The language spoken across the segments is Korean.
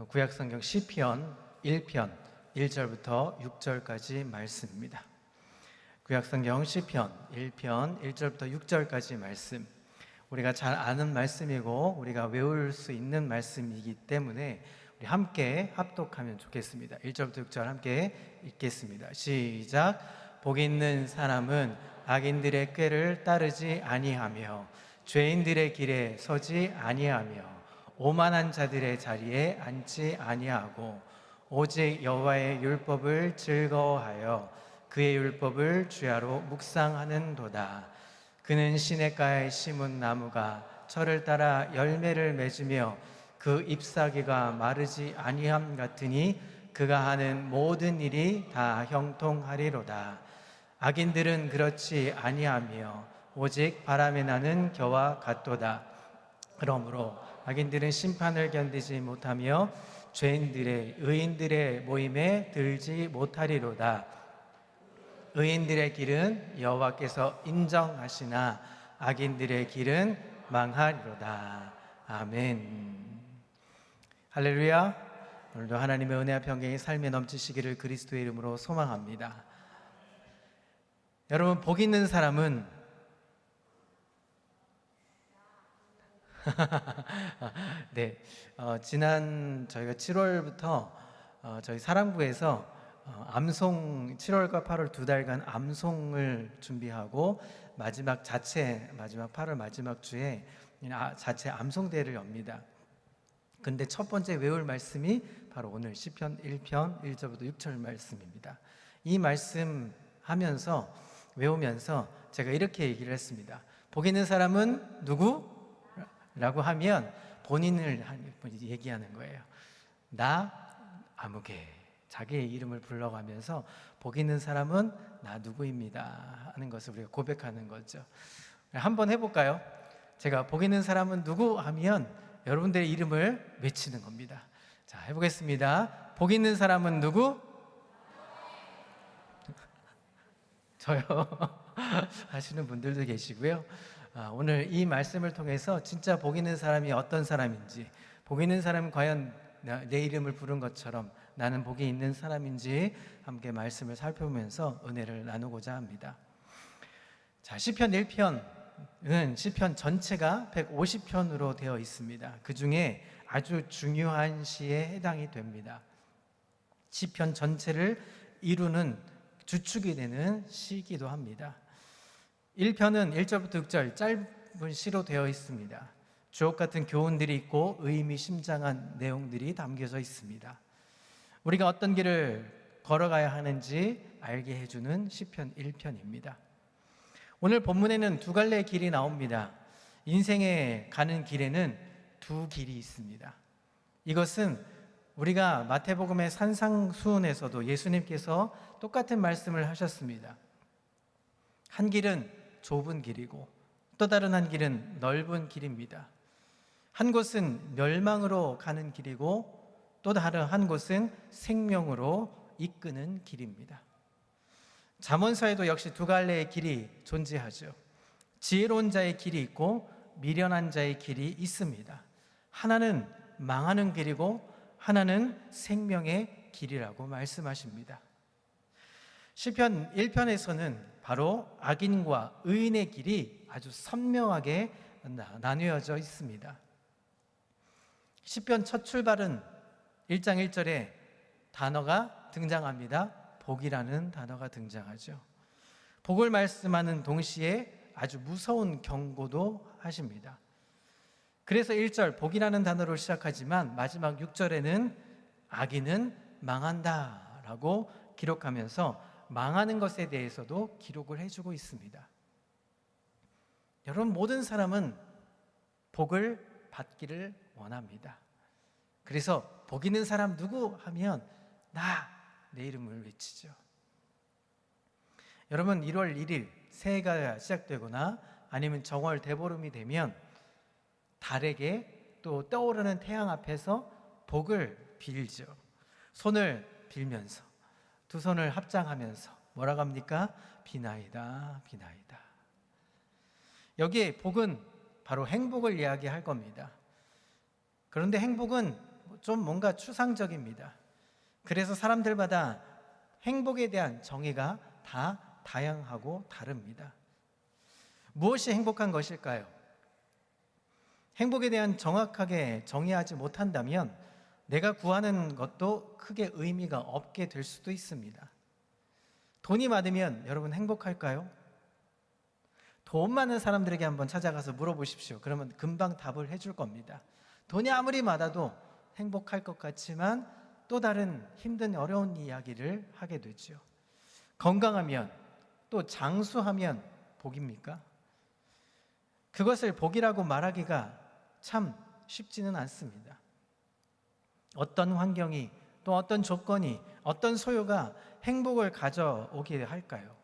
구약성경 시편 1편 1절부터 6절까지 말씀입니다. 구약성경 시편 1편 1절부터 6절까지 말씀, 우리가 잘 아는 말씀이고 우리가 외울 수 있는 말씀이기 때문에 우리 함께 합독하면 좋겠습니다. 1절부터 6절 함께 읽겠습니다. 시작. 복 있는 사람은 악인들의 꾀를 따르지 아니하며 죄인들의 길에 서지 아니하며 오만한 자들의 자리에 앉지 아니하고 오직 여호와의 율법을 즐거워하여 그의 율법을 주야로 묵상하는도다. 그는 시냇가에 심은 나무가 철을 따라 열매를 맺으며 그 잎사귀가 마르지 아니함 같으니 그가 하는 모든 일이 다 형통하리로다. 악인들은 그렇지 아니하며 오직 바람에 나는 겨와 같도다. 그러므로 악인들은 심판을 견디지 못하며 죄인들의 의인들의 모임에 들지 못하리로다. 의인들의 길은 여호와께서 인정하시나 악인들의 길은 망하리로다. 아멘. 할렐루야. 오늘도 하나님의 은혜와 평강이 삶에 넘치시기를 그리스도의 이름으로 소망합니다. 여러분, 복 있는 사람은 네, 지난 저희가 7월부터 저희 사랑부에서 암송 7월과 8월 두 달간 암송을 준비하고 마지막 8월 마지막 주에 자체 암송대회를 엽니다. 근데 첫 번째 외울 말씀이 바로 오늘 시편 1편 1절부터 6절 말씀입니다. 이 말씀 하면서 외우면서 제가 이렇게 얘기를 했습니다. 복 있는 사람은 누구? 라고 하면 본인을 얘기하는 거예요. 나 아무개, 자기의 이름을 불러가면서 복 있는 사람은 나 누구입니다 하는 것을 우리가 고백하는 거죠. 한번 해볼까요? 제가 복 있는 사람은 누구 하면 여러분들의 이름을 외치는 겁니다. 자, 해보겠습니다. 복 있는 사람은 누구? 저요. 하시는 분들도 계시고요. 오늘 이 말씀을 통해서 진짜 복 있는 사람이 어떤 사람인지, 복 있는 사람은 과연 내 이름을 부른 것처럼 나는 복이 있는 사람인지 함께 말씀을 살펴보면서 은혜를 나누고자 합니다. 자, 시편 1편은 시편 전체가 150편으로 되어 있습니다. 그 중에 아주 중요한 시에 해당이 됩니다. 시편 전체를 이루는 주축이 되는 시이기도 합니다. 1편은 1절부터 6절 짧은 시로 되어 있습니다. 주옥 같은 교훈들이 있고 의미심장한 내용들이 담겨져 있습니다. 우리가 어떤 길을 걸어가야 하는지 알게 해주는 시편 1편입니다. 오늘 본문에는 두 갈래의 길이 나옵니다. 인생에 가는 길에는 두 길이 있습니다. 이것은 우리가 마태복음의 산상수훈에서도 예수님께서 똑같은 말씀을 하셨습니다. 한 길은 좁은 길이고 또 다른 한 길은 넓은 길입니다. 한 곳은 멸망으로 가는 길이고 또 다른 한 곳은 생명으로 이끄는 길입니다. 잠언서에도 역시 두 갈래의 길이 존재하죠. 지혜로운 자의 길이 있고 미련한 자의 길이 있습니다. 하나는 망하는 길이고 하나는 생명의 길이라고 말씀하십니다. 시편 1편에서는 바로 악인과 의인의 길이 아주 선명하게 나뉘어져 있습니다. 시편 첫 출발은 1장 1절에 단어가 등장합니다. 복이라는 단어가 등장하죠. 복을 말씀하는 동시에 아주 무서운 경고도 하십니다. 그래서 1절 복이라는 단어로 시작하지만 마지막 6절에는 악인은 망한다 라고 기록하면서 망하는 것에 대해서도 기록을 해주고 있습니다. 여러분, 모든 사람은 복을 받기를 원합니다. 그래서 복 있는 사람 누구 하면 내 이름을 외치죠. 여러분, 1월 1일 새해가 시작되거나 아니면 정월 대보름이 되면 달에게 또 떠오르는 태양 앞에서 복을 빌죠. 손을 빌면서 두 손을 합장하면서 뭐라고 합니까? 비나이다, 비나이다. 여기에 복은 바로 행복을 이야기할 겁니다. 그런데 행복은 좀 뭔가 추상적입니다. 그래서 사람들마다 행복에 대한 정의가 다 다양하고 다릅니다. 무엇이 행복한 것일까요? 행복에 대한 정확하게 정의하지 못한다면 내가 구하는 것도 크게 의미가 없게 될 수도 있습니다. 돈이 많으면 여러분 행복할까요? 돈 많은 사람들에게 한번 찾아가서 물어보십시오. 그러면 금방 답을 해줄 겁니다. 돈이 아무리 많아도 행복할 것 같지만 또 다른 힘든 어려운 이야기를 하게 되죠. 건강하면 또 장수하면 복입니까? 그것을 복이라고 말하기가 참 쉽지는 않습니다. 어떤 환경이 또 어떤 조건이 어떤 소요가 행복을 가져오게 할까요?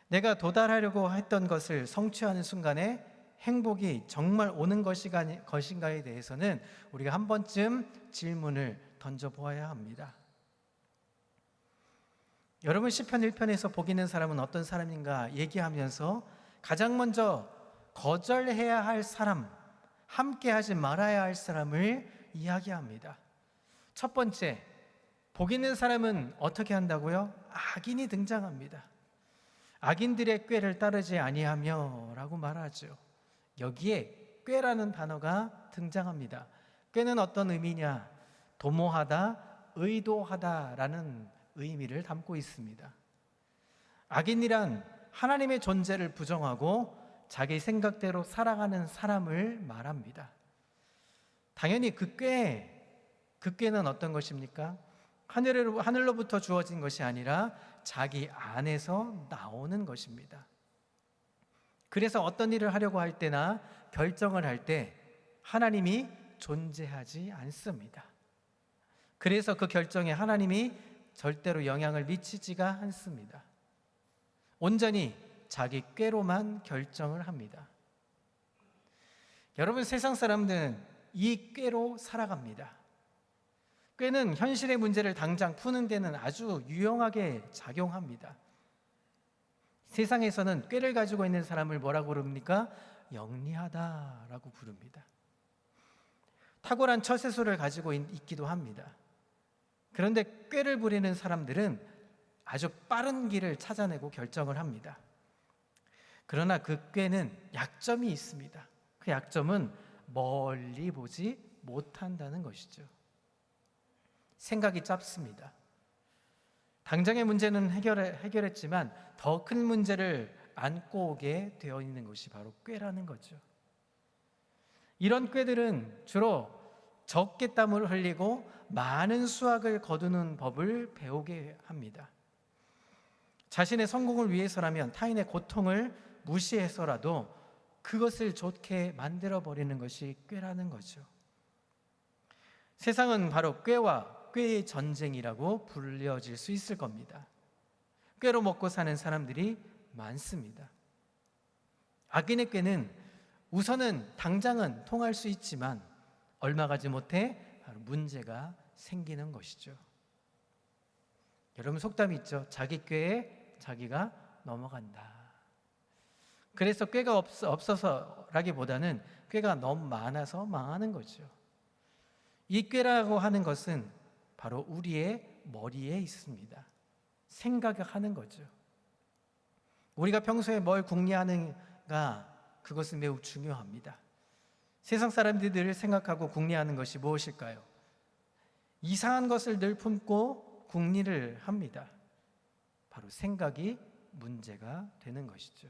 내가 도달하려고 했던 것을 성취하는 순간에 행복이 정말 오는 것인가에 대해서는 우리가 한 번쯤 질문을 던져보아야 합니다. 여러분 시편 1편에서 복 있는 사람은 어떤 사람인가 얘기하면서 가장 먼저 거절해야 할 사람, 함께하지 말아야 할 사람을 이야기합니다. 첫 번째, 복 있는 사람은 어떻게 한다고요? 악인이 등장합니다. 악인들의 꾀를 따르지 아니하며 라고 말하죠. 여기에 꾀라는 단어가 등장합니다. 꾀는 어떤 의미냐? 도모하다, 의도하다라는 의미를 담고 있습니다. 악인이란 하나님의 존재를 부정하고 자기 생각대로 살아가는 사람을 말합니다. 당연히 그 꾀는 어떤 것입니까? 하늘로부터 주어진 것이 아니라 자기 안에서 나오는 것입니다. 그래서 어떤 일을 하려고 할 때나 결정을 할 때 하나님이 존재하지 않습니다. 그래서 그 결정에 하나님이 절대로 영향을 미치지가 않습니다. 온전히 자기 꾀로만 결정을 합니다. 여러분 세상 사람들은 이 꾀로 살아갑니다. 꾀는 현실의 문제를 당장 푸는 데는 아주 유용하게 작용합니다. 세상에서는 꾀를 가지고 있는 사람을 뭐라고 부릅니까? 영리하다라고 부릅니다. 탁월한 처세술을 가지고 있기도 합니다. 그런데 꾀를 부리는 사람들은 아주 빠른 길을 찾아내고 결정을 합니다. 그러나 그 꾀는 약점이 있습니다. 그 약점은 멀리 보지 못한다는 것이죠. 생각이 짧습니다. 당장의 문제는 해결했지만 더 큰 문제를 안고 오게 되어 있는 것이 바로 꾀라는 거죠. 이런 꾀들은 주로 적게 땀을 흘리고 많은 수확을 거두는 법을 배우게 합니다. 자신의 성공을 위해서라면 타인의 고통을 무시해서라도 그것을 좋게 만들어버리는 것이 꾀라는 거죠. 세상은 바로 꾀와 꾀의 전쟁이라고 불려질 수 있을 겁니다. 꾀로 먹고 사는 사람들이 많습니다. 악인의 꾀는 우선은 당장은 통할 수 있지만 얼마 가지 못해 바로 문제가 생기는 것이죠. 여러분 속담이 있죠. 자기 꾀에 자기가 넘어간다. 그래서 꾀가 없어서라기보다는 꾀가 너무 많아서 망하는 거죠. 이 꾀라고 하는 것은 바로 우리의 머리에 있습니다. 생각하는 거죠. 우리가 평소에 뭘 궁리하는가 그것은 매우 중요합니다. 세상 사람들이 늘 생각하고 궁리하는 것이 무엇일까요? 이상한 것을 늘 품고 궁리를 합니다. 바로 생각이 문제가 되는 것이죠.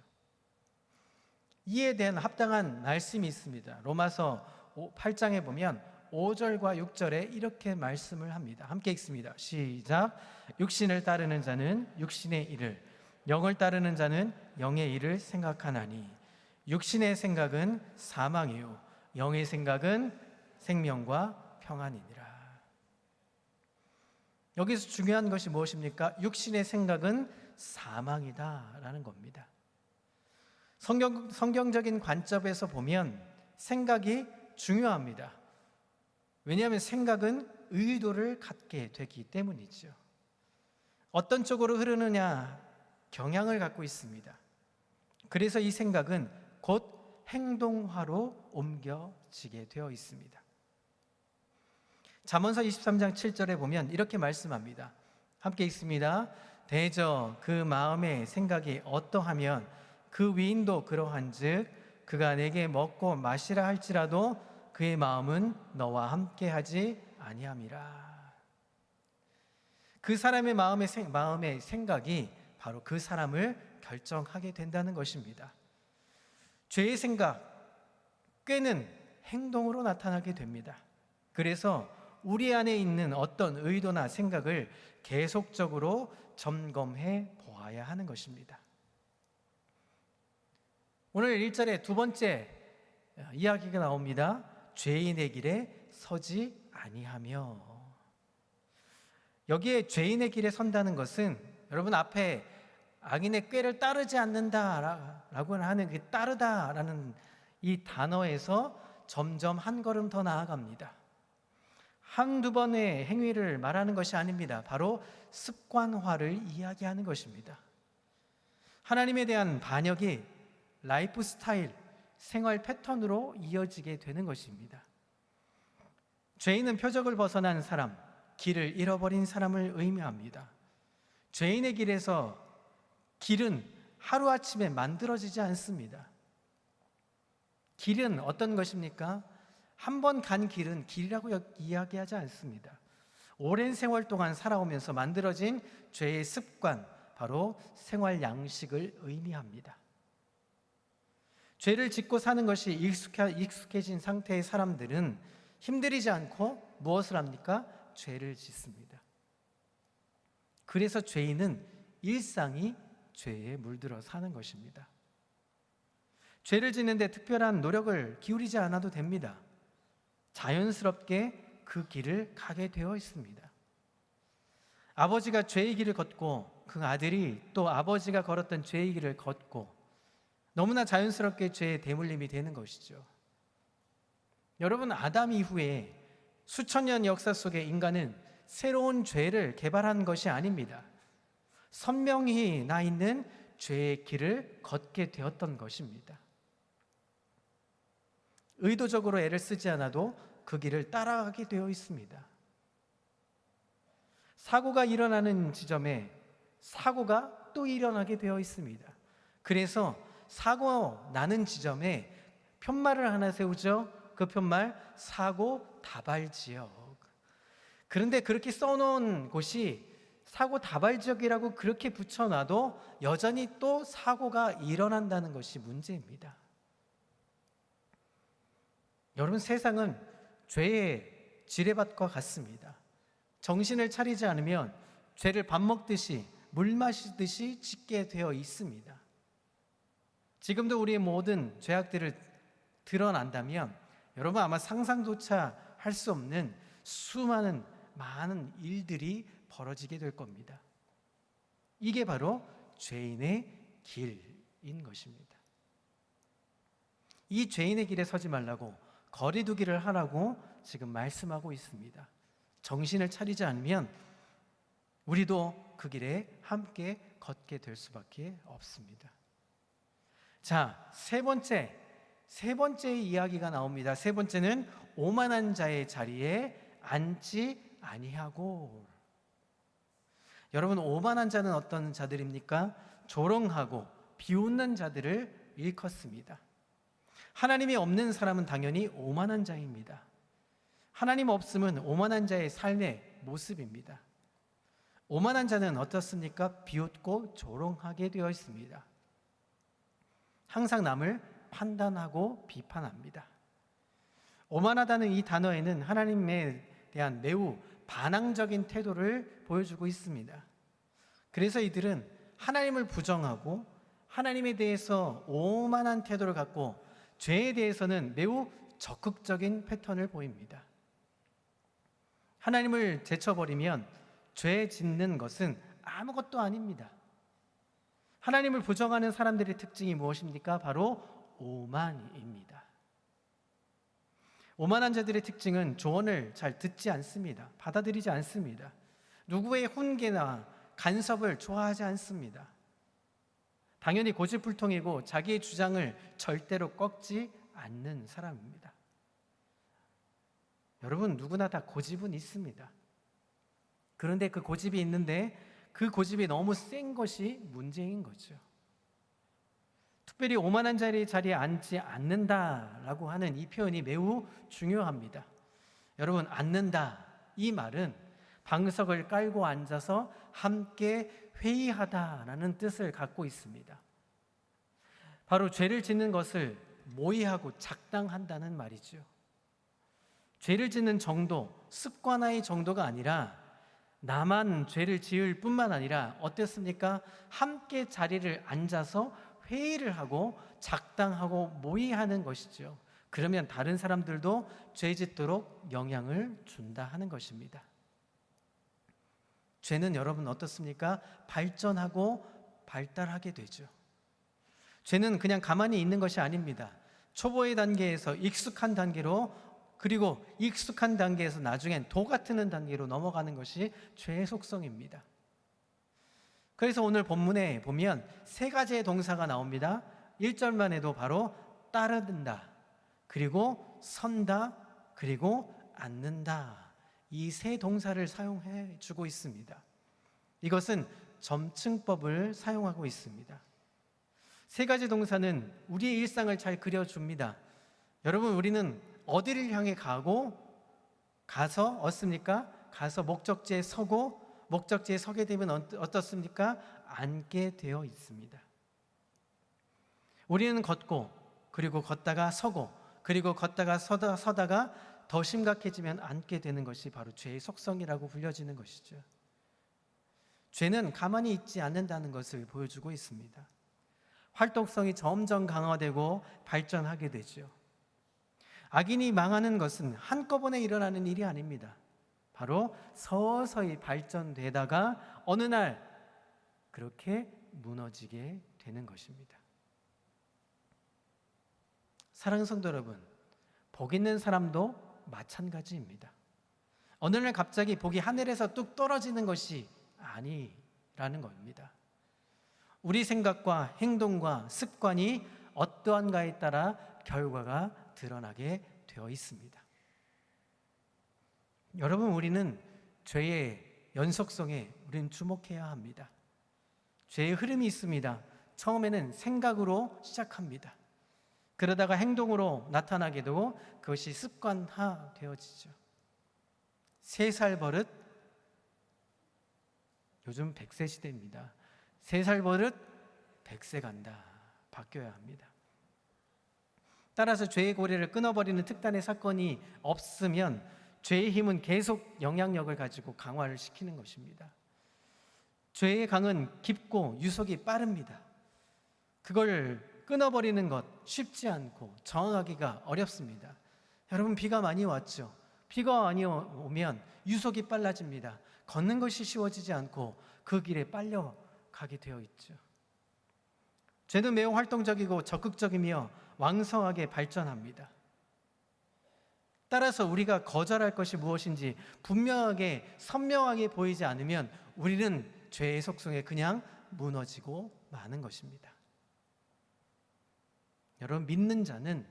이에 대한 합당한 말씀이 있습니다. 로마서 8장에 보면 5절과 6절에 이렇게 말씀을 합니다. 함께 읽습니다. 시작. 육신을 따르는 자는 육신의 일을, 영을 따르는 자는 영의 일을 생각하나니 육신의 생각은 사망이요 영의 생각은 생명과 평안이니라. 여기서 중요한 것이 무엇입니까? 육신의 생각은 사망이다라는 겁니다. 성경적인 관점에서 보면 생각이 중요합니다. 왜냐하면 생각은 의도를 갖게 되기 때문이죠. 어떤 쪽으로 흐르느냐 경향을 갖고 있습니다. 그래서 이 생각은 곧 행동화로 옮겨지게 되어 있습니다. 잠언서 23장 7절에 보면 이렇게 말씀합니다. 함께 읽습니다. 대저 그 마음의 생각이 어떠하면 그 위인도 그러한즉 그가 내게 먹고 마시라 할지라도 그의 마음은 너와 함께하지 아니함이라. 그 사람의 마음의 생각이 바로 그 사람을 결정하게 된다는 것입니다. 죄의 생각, 꾀는 행동으로 나타나게 됩니다. 그래서 우리 안에 있는 어떤 의도나 생각을 계속적으로 점검해 보아야 하는 것입니다. 오늘 1절에 두 번째 이야기가 나옵니다. 죄인의 길에 서지 아니하며. 여기에 죄인의 길에 선다는 것은 여러분 앞에 악인의 꾀를 따르지 않는다라고 하는 그 따르다라는 이 단어에서 점점 한 걸음 더 나아갑니다. 한두 번의 행위를 말하는 것이 아닙니다. 바로 습관화를 이야기하는 것입니다. 하나님에 대한 반역이 라이프 스타일, 생활 패턴으로 이어지게 되는 것입니다. 죄인은 표적을 벗어난 사람, 길을 잃어버린 사람을 의미합니다. 죄인의 길에서 길은 하루아침에 만들어지지 않습니다. 길은 어떤 것입니까? 한 번 간 길은 길이라고 이야기하지 않습니다. 오랜 세월 동안 살아오면서 만들어진 죄의 습관, 바로 생활 양식을 의미합니다. 죄를 짓고 사는 것이 익숙해진 상태의 사람들은 힘들이지 않고 무엇을 합니까? 죄를 짓습니다. 그래서 죄인은 일상이 죄에 물들어 사는 것입니다. 죄를 짓는데 특별한 노력을 기울이지 않아도 됩니다. 자연스럽게 그 길을 가게 되어 있습니다. 아버지가 죄의 길을 걷고 그 아들이 또 아버지가 걸었던 죄의 길을 걷고 너무나 자연스럽게 죄의 대물림이 되는 것이죠. 여러분, 아담 이후에 수천 년 역사 속에 인간은 새로운 죄를 개발한 것이 아닙니다. 선명히 나 있는 죄의 길을 걷게 되었던 것입니다. 의도적으로 애를 쓰지 않아도 그 길을 따라가게 되어 있습니다. 사고가 일어나는 지점에 사고가 또 일어나게 되어 있습니다. 그래서 사고 나는 지점에 편말을 하나 세우죠. 그 편말, 사고 다발지역. 그런데 그렇게 써놓은 곳이 사고 다발지역이라고 그렇게 붙여놔도 여전히 또 사고가 일어난다는 것이 문제입니다. 여러분, 세상은 죄의 지뢰밭과 같습니다. 정신을 차리지 않으면 죄를 밥 먹듯이 물 마시듯이 짓게 되어 있습니다. 지금도 우리의 모든 죄악들을 드러난다면 여러분 아마 상상조차 할 수 없는 수많은 많은 일들이 벌어지게 될 겁니다. 이게 바로 죄인의 길인 것입니다. 이 죄인의 길에 서지 말라고, 거리두기를 하라고 지금 말씀하고 있습니다. 정신을 차리지 않으면 우리도 그 길에 함께 걷게 될 수밖에 없습니다. 자, 세 번째 이야기가 나옵니다. 세 번째는 오만한 자의 자리에 앉지 아니하고. 여러분, 오만한 자는 어떤 자들입니까? 조롱하고 비웃는 자들을 일컫습니다. 하나님이 없는 사람은 당연히 오만한 자입니다. 하나님 없음은 오만한 자의 삶의 모습입니다. 오만한 자는 어떻습니까? 비웃고 조롱하게 되어 있습니다. 항상 남을 판단하고 비판합니다. 오만하다는 이 단어에는 하나님에 대한 매우 반항적인 태도를 보여주고 있습니다. 그래서 이들은 하나님을 부정하고 하나님에 대해서 오만한 태도를 갖고 죄에 대해서는 매우 적극적인 패턴을 보입니다. 하나님을 제쳐버리면 죄 짓는 것은 아무것도 아닙니다. 하나님을 부정하는 사람들의 특징이 무엇입니까? 바로 오만입니다. 오만한 자들의 특징은 조언을 잘 듣지 않습니다. 받아들이지 않습니다. 누구의 훈계나 간섭을 좋아하지 않습니다. 당연히 고집불통이고 자기의 주장을 절대로 꺾지 않는 사람입니다. 여러분 누구나 다 고집은 있습니다. 그런데 그 고집이 있는데 그 고집이 너무 센 것이 문제인 거죠. 특별히 오만한 자리에 앉지 않는다라고 하는 이 표현이 매우 중요합니다. 여러분, 앉는다 이 말은 방석을 깔고 앉아서 함께 회의하다라는 뜻을 갖고 있습니다. 바로 죄를 짓는 것을 모의하고 작당한다는 말이죠. 죄를 짓는 정도, 습관화의 정도가 아니라 나만 죄를 지을 뿐만 아니라 어땠습니까? 함께 자리를 앉아서 회의를 하고 작당하고 모의하는 것이죠. 그러면 다른 사람들도 죄 짓도록 영향을 준다 하는 것입니다. 죄는 여러분 어떻습니까? 발전하고 발달하게 되죠. 죄는 그냥 가만히 있는 것이 아닙니다. 초보의 단계에서 익숙한 단계로, 그리고 익숙한 단계에서 나중엔 도 같은 단계로 넘어가는 것이 죄의 속성입니다. 그래서 오늘 본문에 보면 세 가지의 동사가 나옵니다. 1절만 해도 바로 따르는다, 그리고 선다, 그리고 앉는다. 이 세 동사를 사용해 주고 있습니다. 이것은 점층법을 사용하고 있습니다. 세 가지 동사는 우리의 일상을 잘 그려줍니다. 여러분, 우리는 어디를 향해 가서 어떻습니까? 가서 목적지에 서고, 목적지에 서게 되면 어떻습니까? 앉게 되어 있습니다. 우리는 걷고, 그리고 걷다가 서고, 그리고 걷다가 서다가 더 심각해지면 앉게 되는 것이 바로 죄의 속성이라고 불려지는 것이죠. 죄는 가만히 있지 않는다는 것을 보여주고 있습니다. 활동성이 점점 강화되고 발전하게 되죠. 악인이 망하는 것은 한꺼번에 일어나는 일이 아닙니다. 바로 서서히 발전되다가 어느 날 그렇게 무너지게 되는 것입니다. 사랑하는 성도 여러분, 복 있는 사람도 마찬가지입니다. 어느 날 갑자기 복이 하늘에서 뚝 떨어지는 것이 아니라는 겁니다. 우리 생각과 행동과 습관이 어떠한가에 따라 결과가 드러나게 되어 있습니다. 여러분, 우리는 죄의 연속성에 우리는 주목해야 합니다. 죄의 흐름이 있습니다. 처음에는 생각으로 시작합니다. 그러다가 행동으로 나타나게 되고 그것이 습관화되어지죠. 3살 버릇, 요즘 100세 시대입니다. 3살 버릇 100세 간다. 바뀌어야 합니다. 따라서 죄의 고리를 끊어버리는 특단의 사건이 없으면 죄의 힘은 계속 영향력을 가지고 강화를 시키는 것입니다. 죄의 강은 깊고 유속이 빠릅니다. 그걸 끊어버리는 것 쉽지 않고 정하기가 어렵습니다. 여러분, 비가 많이 왔죠? 비가 많이 오면 유속이 빨라집니다. 걷는 것이 쉬워지지 않고 그 길에 빨려가게 되어 있죠. 죄는 매우 활동적이고 적극적이며 왕성하게 발전합니다. 따라서 우리가 거절할 것이 무엇인지 분명하게 선명하게 보이지 않으면 우리는 죄의 속성에 그냥 무너지고 마는 것입니다. 여러분, 믿는 자는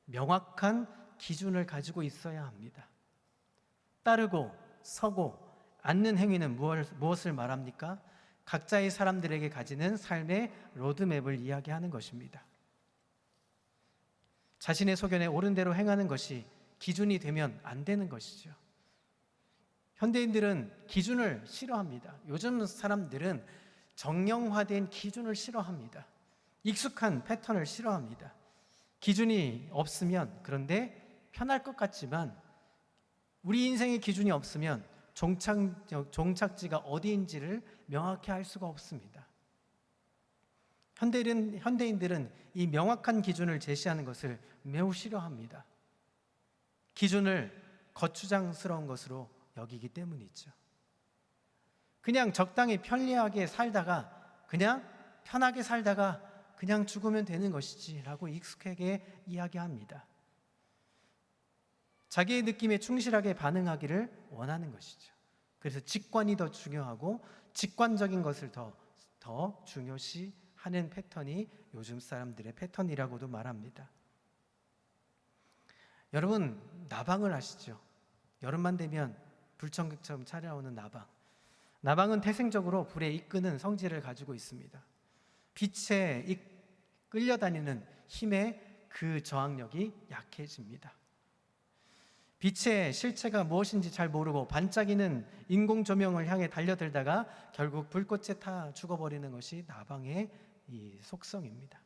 명확한 기준을 가지고 있어야 합니다. 따르고 서고 앉는 행위는 무엇을 말합니까? 각자의 사람들에게 가지는 삶의 로드맵을 이야기하는 것입니다. 자신의 소견에 옳은 대로 행하는 것이 기준이 되면 안 되는 것이죠. 현대인들은 기준을 싫어합니다. 요즘 사람들은 정형화된 기준을 싫어합니다. 익숙한 패턴을 싫어합니다. 기준이 없으면, 그런데 편할 것 같지만 우리 인생의 기준이 없으면 종착지가 어디인지를 명확히 알 수가 없습니다. 현대인들은 이 명확한 기준을 제시하는 것을 매우 싫어합니다. 기준을 거추장스러운 것으로 여기기 때문이죠. 그냥 적당히 편리하게 살다가, 그냥 편하게 살다가 그냥 죽으면 되는 것이지라고 익숙하게 이야기합니다. 자기의 느낌에 충실하게 반응하기를 원하는 것이죠. 그래서 직관이 더 중요하고 직관적인 것을 더 중요시하는 패턴이 요즘 사람들의 패턴이라고도 말합니다. 여러분, 나방을 아시죠? 여름만 되면 불청객처럼 찾아오는 나방. 나방은 태생적으로 불에 이끄는 성질을 가지고 있습니다. 빛에 끌려다니는 힘에 그 저항력이 약해집니다. 빛의 실체가 무엇인지 잘 모르고 반짝이는 인공 조명을 향해 달려들다가 결국 불꽃에 타 죽어버리는 것이 나방의 이 속성입니다.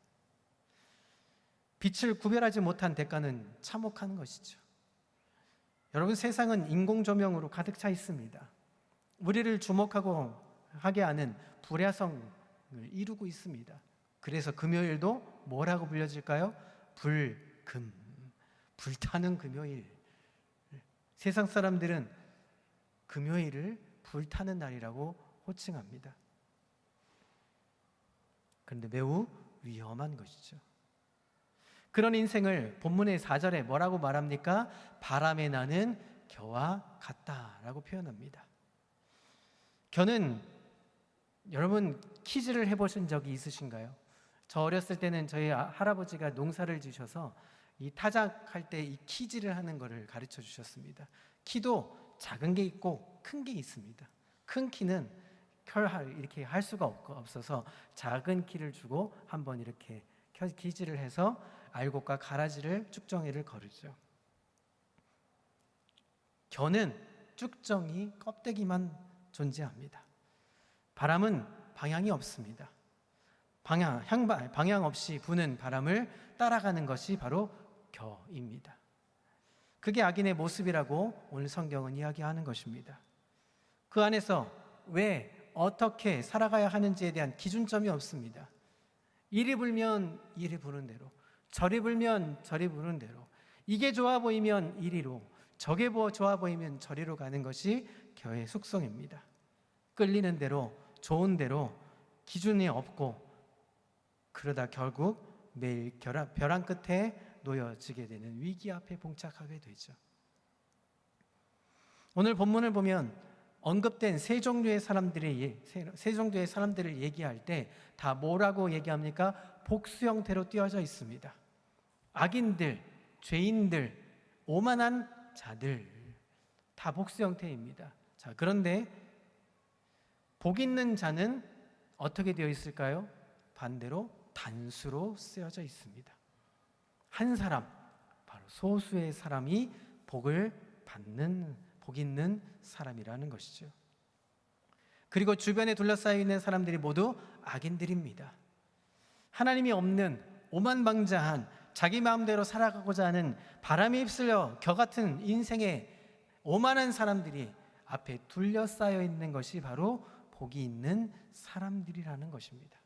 빛을 구별하지 못한 대가는 참혹한 것이죠. 여러분, 세상은 인공 조명으로 가득 차 있습니다. 우리를 주목하고 하게 하는 불야성을 이루고 있습니다. 그래서 금요일도 뭐라고 불려질까요? 불타는 금요일. 세상 사람들은 금요일을 불타는 날이라고 호칭합니다. 그런데 매우 위험한 것이죠. 그런 인생을 본문의 4절에 뭐라고 말합니까? 바람에 나는 겨와 같다라고 표현합니다. 겨는 여러분 키즈를 해보신 적이 있으신가요? 저 어렸을 때는 저희 할아버지가 농사를 지셔서 이 타작할 때 이 키즈를 하는 것을 가르쳐 주셨습니다. 키도 작은 게 있고 큰 게 있습니다. 큰 키는 이렇게 할 수가 없어서 작은 키를 주고 한번 이렇게 키즈를 해서 알곡과 가라지를 쭉정이를 거르죠. 겨는 쭉정이 껍데기만 존재합니다. 바람은 방향이 없습니다. 방향 없이 부는 바람을 따라가는 것이 바로 겨입니다. 그게 악인의 모습이라고 오늘 성경은 이야기하는 것입니다. 그 안에서 왜 어떻게 살아가야 하는지에 대한 기준점이 없습니다. 이리 불면 이리 부는 대로, 저리 불면 저리 부는 대로, 이게 좋아 보이면 이리로, 저게 좋아 보이면 저리로 가는 것이 겨의 속성입니다. 끌리는 대로, 좋은 대로 기준이 없고 그러다 결국 매일 벼랑 끝에 놓여지게 되는 위기 앞에 봉착하게 되죠. 오늘 본문을 보면 언급된 세 종류의 사람들을 얘기할 때 다 뭐라고 얘기합니까? 복수 형태로 띄어져 있습니다. 악인들, 죄인들, 오만한 자들, 다 복수 형태입니다. 자, 그런데 복 있는 자는 어떻게 되어 있을까요? 반대로 단수로 쓰여져 있습니다. 한 사람, 바로 소수의 사람이 복을 받는 복 있는 사람이라는 것이죠. 그리고 주변에 둘러싸여 있는 사람들이 모두 악인들입니다. 하나님이 없는 오만방자한 자기 마음대로 살아가고자 하는 바람에 휩쓸려 겨 같은 인생의 오만한 사람들이 앞에 둘러싸여 있는 것이 바로 복이 있는 사람들이라는 것입니다.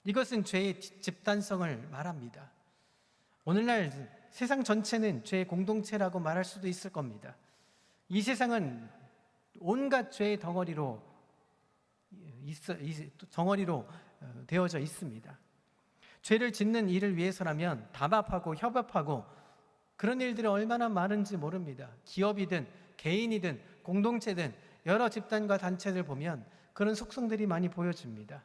이것은 죄의 집단성을 말합니다. 오늘날 세상 전체는 죄의 공동체라고 말할 수도 있을 겁니다. 이 세상은 온갖 죄의 덩어리로 되어져 있습니다. 죄를 짓는 일을 위해서라면 담합하고 협업하고 그런 일들이 얼마나 많은지 모릅니다. 기업이든 개인이든 공동체든 여러 집단과 단체들 보면 그런 속성들이 많이 보여집니다.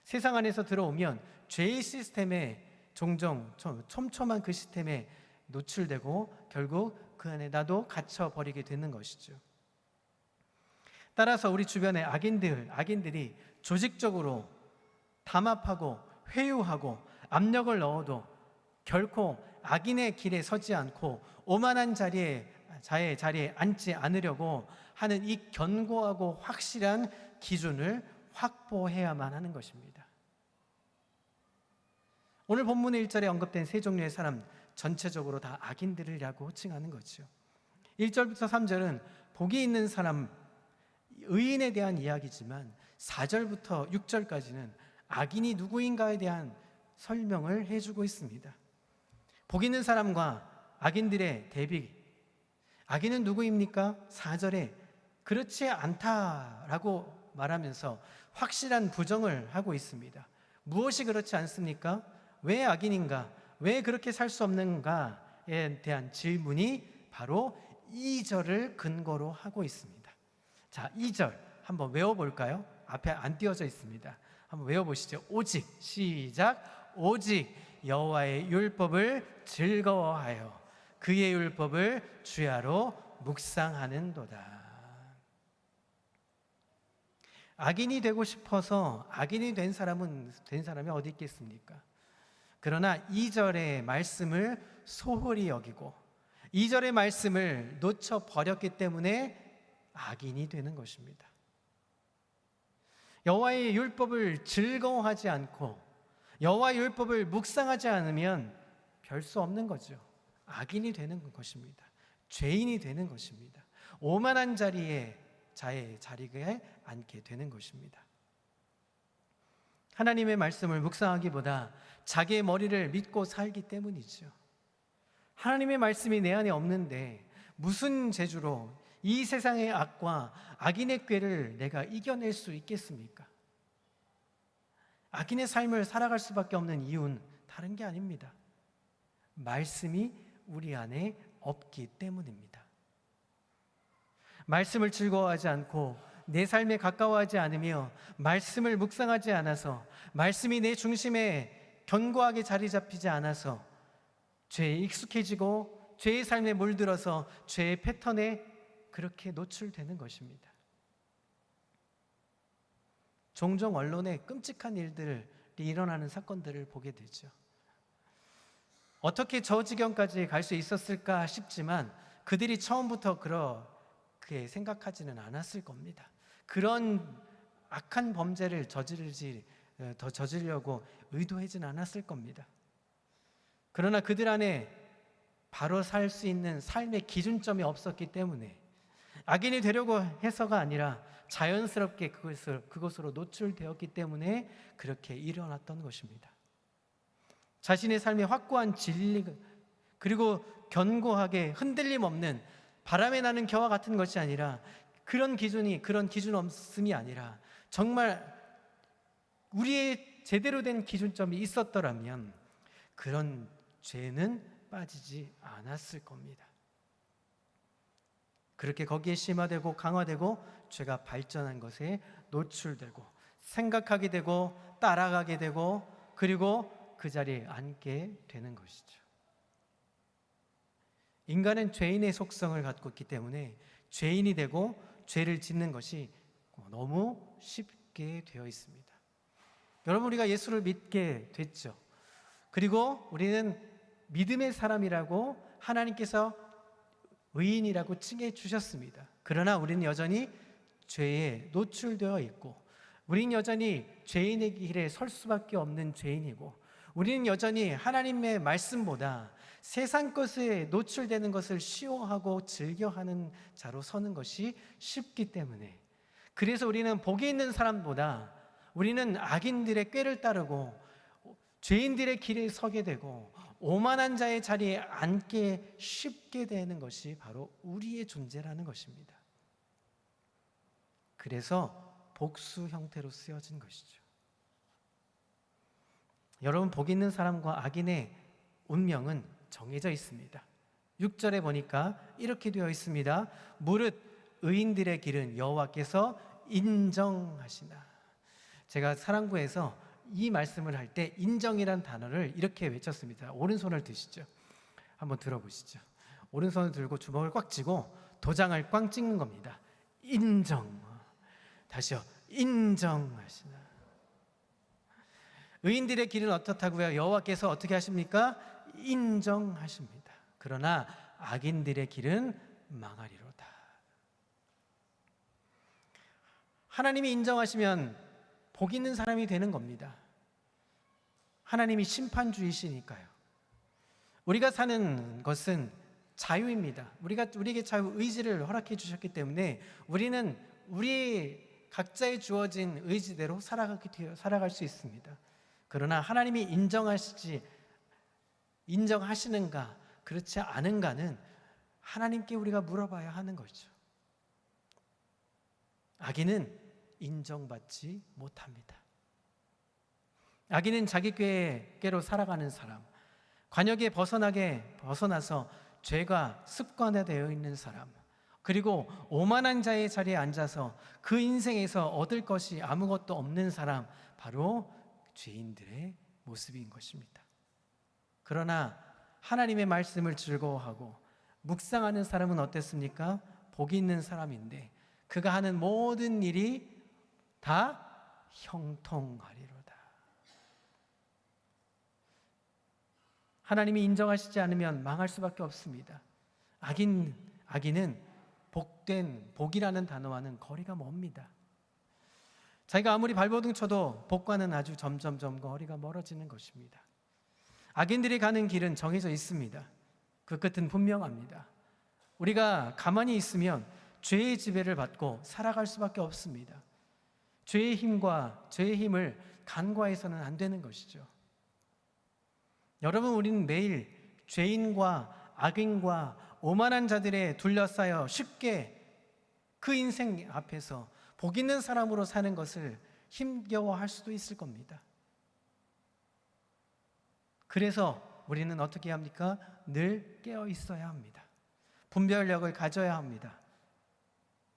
세상 안에서 들어오면 죄의 시스템에 종종 촘촘한 그 시스템에 노출되고 결국 그 안에 나도 갇혀버리게 되는 것이죠. 따라서 우리 주변의 악인들이 조직적으로 담합하고 회유하고 압력을 넣어도 결코 악인의 길에 서지 않고 오만한 자의 자리에 앉지 않으려고 하는 이 견고하고 확실한 기준을 확보해야만 하는 것입니다. 오늘 본문의 1절에 언급된 세 종류의 사람 전체적으로 다 악인들이라고 호칭하는 거죠. 1절부터 3절은 복이 있는 사람, 의인에 대한 이야기지만 4절부터 6절까지는 악인이 누구인가에 대한 설명을 해주고 있습니다. 복 있는 사람과 악인들의 대비. 악인은 누구입니까? 4절에 그렇지 않다라고 말하면서 확실한 부정을 하고 있습니다. 무엇이 그렇지 않습니까? 왜 악인인가? 왜 그렇게 살 수 없는가에 대한 질문이 바로 2절을 근거로 하고 있습니다. 자, 2절 한번 외워볼까요? 앞에 안 띄어져 있습니다. 한번 외워보시죠. 오직, 시작. 오직 여호와의 율법을 즐거워하여 그의 율법을 주야로 묵상하는도다. 악인이 되고 싶어서 악인이 된 사람이 어디 있겠습니까? 그러나 2절의 말씀을 소홀히 여기고 2절의 말씀을 놓쳐 버렸기 때문에 악인이 되는 것입니다. 여호와의 율법을 즐거워하지 않고 여호와의 율법을 묵상하지 않으면 별 수 없는 거죠. 악인이 되는 것입니다. 죄인이 되는 것입니다. 오만한 자리에 자리에 앉게 되는 것입니다. 하나님의 말씀을 묵상하기보다 자기의 머리를 믿고 살기 때문이죠. 하나님의 말씀이 내 안에 없는데 무슨 재주로 이 세상의 악과 악인의 꾀를 내가 이겨낼 수 있겠습니까? 악인의 삶을 살아갈 수밖에 없는 이유는 다른 게 아닙니다. 말씀이 우리 안에 없기 때문입니다. 말씀을 즐거워하지 않고 내 삶에 가까워하지 않으며 말씀을 묵상하지 않아서 말씀이 내 중심에 견고하게 자리 잡히지 않아서 죄에 익숙해지고 죄의 삶에 물들어서 죄의 패턴에 그렇게 노출되는 것입니다. 종종 언론에 끔찍한 일들이 일어나는 사건들을 보게 되죠. 어떻게 저 지경까지 갈 수 있었을까 싶지만 그들이 처음부터 그렇게 생각하지는 않았을 겁니다. 그런 악한 범죄를 저지르려고 의도하지는 않았을 겁니다. 그러나 그들 안에 바로 살 수 있는 삶의 기준점이 없었기 때문에 악인이 되려고 해서가 아니라 자연스럽게 그것으로 노출되었기 때문에 그렇게 일어났던 것입니다. 자신의 삶에 확고한 진리 그리고 견고하게 흔들림 없는 바람에 나는 겨와 같은 것이 아니라 그런 기준 없음이 아니라 정말 우리의 제대로 된 기준점이 있었더라면 그런 죄는 빠지지 않았을 겁니다. 그렇게 거기에 심화되고 강화되고 죄가 발전한 것에 노출되고 생각하게 되고 따라가게 되고 그리고 그 자리에 앉게 되는 것이죠. 인간은 죄인의 속성을 갖고 있기 때문에 죄인이 되고 죄를 짓는 것이 너무 쉽게 되어 있습니다. 여러분, 우리가 예수를 믿게 됐죠. 그리고 우리는 믿음의 사람이라고 하나님께서 의인이라고 칭해 주셨습니다. 그러나 우리는 여전히 죄에 노출되어 있고 우리는 여전히 죄인의 길에 설 수밖에 없는 죄인이고 우리는 여전히 하나님의 말씀보다 세상 것에 노출되는 것을 쉬워하고 즐겨하는 자로 서는 것이 쉽기 때문에 그래서 우리는 복이 있는 사람보다 우리는 악인들의 꾀를 따르고 죄인들의 길에 서게 되고 오만한 자의 자리에 앉게 쉽게 되는 것이 바로 우리의 존재라는 것입니다. 그래서 복수 형태로 쓰여진 것이죠. 여러분, 복 있는 사람과 악인의 운명은 정해져 있습니다. 6절에 보니까 이렇게 되어 있습니다. 무릇 의인들의 길은 여호와께서 인정하시나. 제가 사랑부에서 이 말씀을 할 때 인정이란 단어를 이렇게 외쳤습니다. 오른손을 드시죠. 한번 들어보시죠. 오른손을 들고 주먹을 꽉 쥐고 도장을 꽝 찍는 겁니다. 인정. 다시요. 인정하시나. 의인들의 길은 어떻다고요? 여호와께서 어떻게 하십니까? 인정하십니다. 그러나 악인들의 길은 망하리로다. 하나님이 인정하시면 복 있는 사람이 되는 겁니다. 하나님이 심판주이시니까요. 우리가 사는 것은 자유입니다. 우리에게 자유 의지를 허락해 주셨기 때문에 우리는 우리 각자의 주어진 의지대로 살아갈 수 있습니다. 그러나 하나님이 인정하시는가 그렇지 않은가는 하나님께 우리가 물어봐야 하는 거죠. 악인은 인정받지 못합니다. 악인은 자기 꾀로 살아가는 사람, 관역에 벗어나서 죄가 습관화되어 있는 사람, 그리고 오만한 자의 자리에 앉아서 그 인생에서 얻을 것이 아무것도 없는 사람, 바로 죄인들의 모습인 것입니다. 그러나 하나님의 말씀을 즐거워하고 묵상하는 사람은 어땠습니까? 복이 있는 사람인데 그가 하는 모든 일이 다 형통하리로다. 하나님이 인정하시지 않으면 망할 수밖에 없습니다. 악인은 복이라는 단어와는 거리가 멉니다. 자기가 아무리 발버둥 쳐도 복과는 아주 점점 거리가 멀어지는 것입니다. 악인들이 가는 길은 정해져 있습니다. 그 끝은 분명합니다. 우리가 가만히 있으면 죄의 지배를 받고 살아갈 수밖에 없습니다. 죄의 힘을 간과해서는 안 되는 것이죠. 여러분, 우리는 매일 죄인과 악인과 오만한 자들에 둘러싸여 쉽게 그 인생 앞에서 복 있는 사람으로 사는 것을 힘겨워할 수도 있을 겁니다. 그래서 우리는 어떻게 합니까? 늘 깨어 있어야 합니다. 분별력을 가져야 합니다.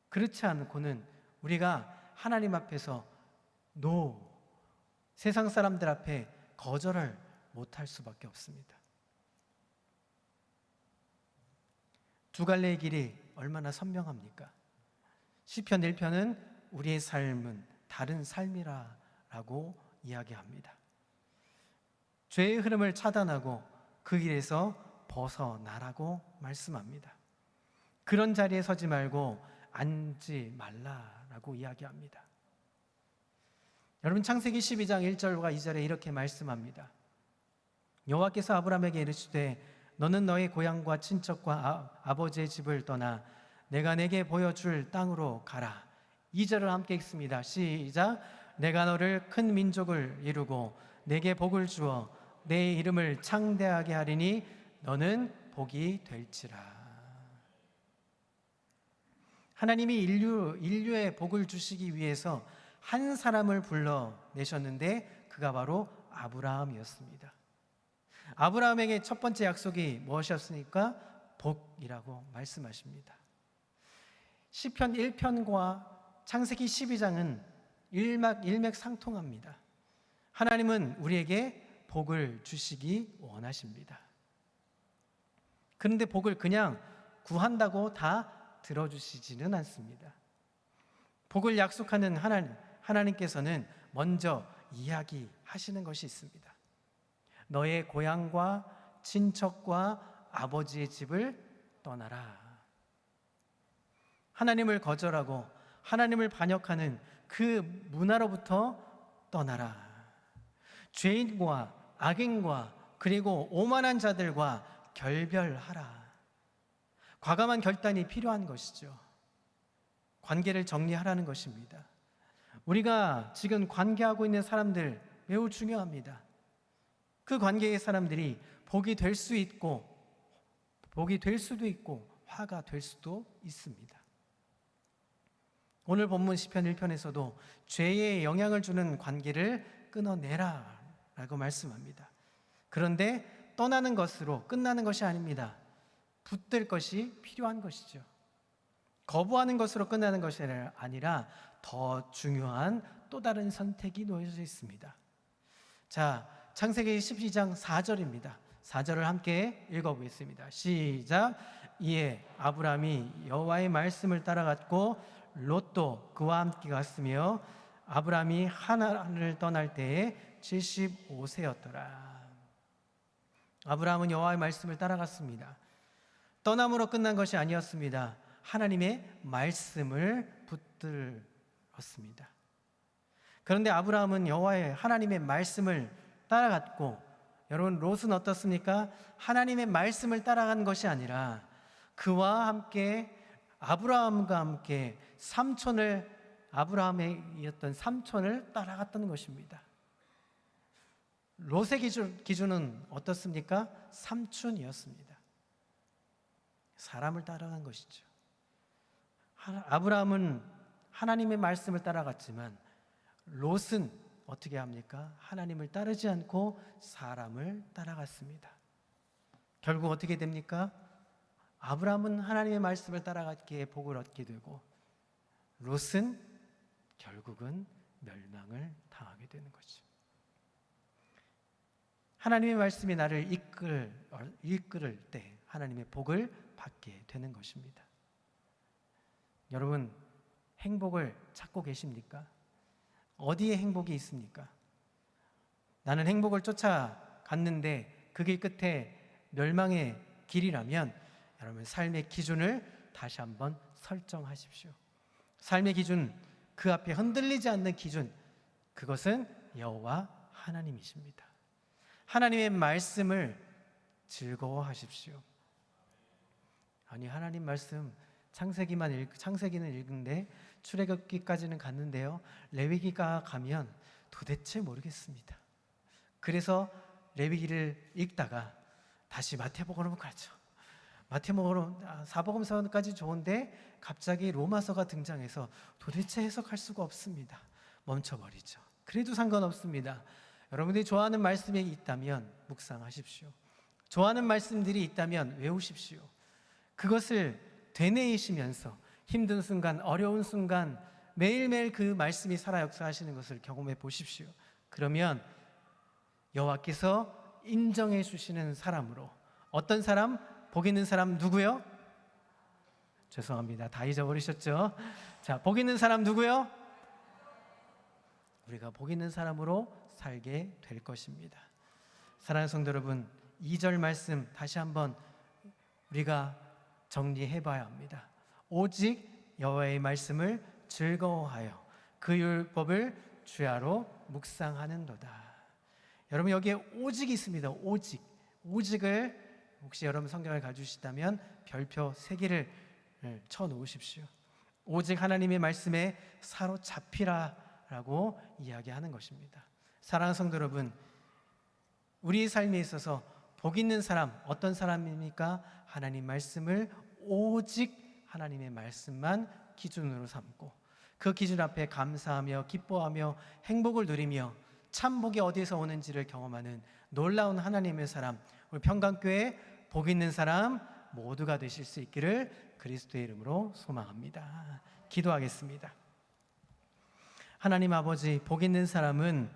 그렇지 않고는 우리가 하나님 앞에서 세상 사람들 앞에 거절을 못할 수밖에 없습니다. 두 갈래의 길이 얼마나 선명합니까? 시편 1편은 우리의 삶은 다른 삶이라고 이야기합니다. 죄의 흐름을 차단하고 그 길에서 벗어나라고 말씀합니다. 그런 자리에 서지 말고 앉지 말라라고 이야기합니다. 여러분, 창세기 12장 1절과 2절에 이렇게 말씀합니다. 여호와께서 아브라함에게 이르시되 너는 너의 고향과 친척과 아버지의 집을 떠나 내가 내게 보여줄 땅으로 가라. 2절을 함께 읽습니다. 시작. 내가 너를 큰 민족을 이루고 내게 복을 주어 내 이름을 창대하게 하리니 너는 복이 될지라. 하나님이 인류의 복을 주시기 위해서 한 사람을 불러내셨는데 그가 바로 아브라함이었습니다. 아브라함에게 첫 번째 약속이 무엇이었습니까? 복이라고 말씀하십니다. 시편 1편과 창세기 12장은 일맥상통합니다. 하나님은 우리에게 복을 주시기 원하십니다. 그런데 복을 그냥 구한다고 다 들어주시지는 않습니다. 복을 약속하는 하나님께서는 먼저 이야기하시는 것이 있습니다. 너의 고향과 친척과 아버지의 집을 떠나라. 하나님을 거절하고 하나님을 반역하는 그 문화로부터 떠나라. 죄인과 악인과 그리고 오만한 자들과 결별하라. 과감한 결단이 필요한 것이죠. 관계를 정리하라는 것입니다. 우리가 지금 관계하고 있는 사람들 매우 중요합니다. 그 관계의 사람들이 복이 될 수 있고 복이 될 수도 있고 화가 될 수도 있습니다. 오늘 본문 시편 1편에서도 죄에 영향을 주는 관계를 끊어내라 라고 말씀합니다. 그런데 떠나는 것으로 끝나는 것이 아닙니다. 붙들 것이 필요한 것이죠. 거부하는 것으로 끝나는 것이 아니라 더 중요한 또 다른 선택이 놓여져 있습니다. 자, 창세기 12장 4절입니다. 4절을 함께 읽어보겠습니다. 시작. 이에 아브라함이 여호와의 말씀을 따라갔고 롯도 그와 함께 갔으며 아브라함이 하란을 떠날 때에 75세였더라. 아브라함은 여호와의 말씀을 따라갔습니다. 떠남으로 끝난 것이 아니었습니다. 하나님의 말씀을 붙들었습니다. 그런데 아브라함은 하나님의 말씀을 따라갔고, 여러분 롯은 어떻습니까? 하나님의 말씀을 따라간 것이 아니라 그와 함께 아브라함과 함께 아브라함이었던 삼촌을 따라갔던 것입니다. 롯의 기준은 어떻습니까? 삼촌이었습니다. 사람을 따라간 것이죠. 아브라함은 하나님의 말씀을 따라갔지만 롯은 어떻게 합니까? 하나님을 따르지 않고 사람을 따라갔습니다. 결국 어떻게 됩니까? 아브라함은 하나님의 말씀을 따라갔기에 복을 얻게 되고 롯은 결국은 멸망을 당하게 되는 거죠. 하나님의 말씀이 나를 이끌을 때 하나님의 복을 받게 되는 것입니다. 여러분, 행복을 찾고 계십니까? 어디에 행복이 있습니까? 나는 행복을 쫓아갔는데 그 길 끝에 멸망의 길이라면 여러분, 삶의 기준을 다시 한번 설정하십시오. 삶의 기준, 그 앞에 흔들리지 않는 기준, 그것은 여호와 하나님이십니다. 하나님의 말씀을 즐거워하십시오. 아니, 하나님 말씀 창세기는 읽은데 출애굽기까지는 갔는데요, 레위기가 가면 도대체 모르겠습니다. 그래서 레위기를 읽다가 다시 마태복음으로 가죠. 마태복음, 사복음서까지 좋은데 갑자기 로마서가 등장해서 도대체 해석할 수가 없습니다. 멈춰버리죠. 그래도 상관없습니다. 여러분들이 좋아하는 말씀이 있다면 묵상하십시오. 좋아하는 말씀들이 있다면 외우십시오. 그것을 되뇌이시면서 힘든 순간, 어려운 순간 매일매일 그 말씀이 살아 역사하시는 것을 경험해 보십시오. 그러면 여호와께서 인정해 주시는 사람으로, 어떤 사람? 복 있는 사람 누구요? 죄송합니다. 다 잊어버리셨죠? 자, 복 있는 사람 누구요? 우리가 복 있는 사람으로 살게 될 것입니다. 사랑하는 성도 여러분, 2절 말씀 다시 한번 우리가 정리해 봐야 합니다. 오직 여호와의 말씀을 즐거워하여 그 율법을 주야로 묵상하는도다. 여러분, 여기에 오직이 있습니다. 오직을 혹시 여러분 성경을 가지시다면 별표 3개를 쳐 놓으십시오. 오직 하나님의 말씀에 사로잡히라라고 이야기하는 것입니다. 사랑하는 성도 여러분, 우리 삶에 있어서 복 있는 사람, 어떤 사람입니까? 하나님 말씀을 오직 하나님의 말씀만 기준으로 삼고 그 기준 앞에 감사하며 기뻐하며 행복을 누리며 참 복이 어디에서 오는지를 경험하는 놀라운 하나님의 사람, 우리 평강교회 복 있는 사람 모두가 되실 수 있기를 그리스도의 이름으로 소망합니다. 기도하겠습니다. 하나님 아버지, 복 있는 사람은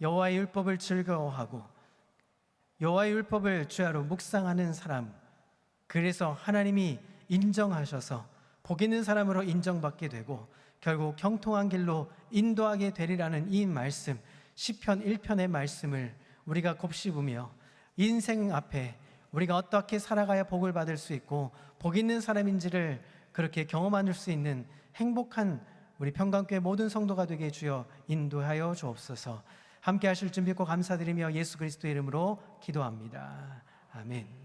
여호와의 율법을 즐거워하고 여호와의 율법을 주야로 묵상하는 사람, 그래서 하나님이 인정하셔서 복 있는 사람으로 인정받게 되고 결국 형통한 길로 인도하게 되리라는 이 말씀, 시편 1편의 말씀을 우리가 곱씹으며 인생 앞에 우리가 어떻게 살아가야 복을 받을 수 있고 복 있는 사람인지를 그렇게 경험할 수 있는 행복한 우리 평강교회 모든 성도가 되게 주여 인도하여 주옵소서. 함께 하실 줄 믿고 감사드리며 예수 그리스도의 이름으로 기도합니다. 아멘.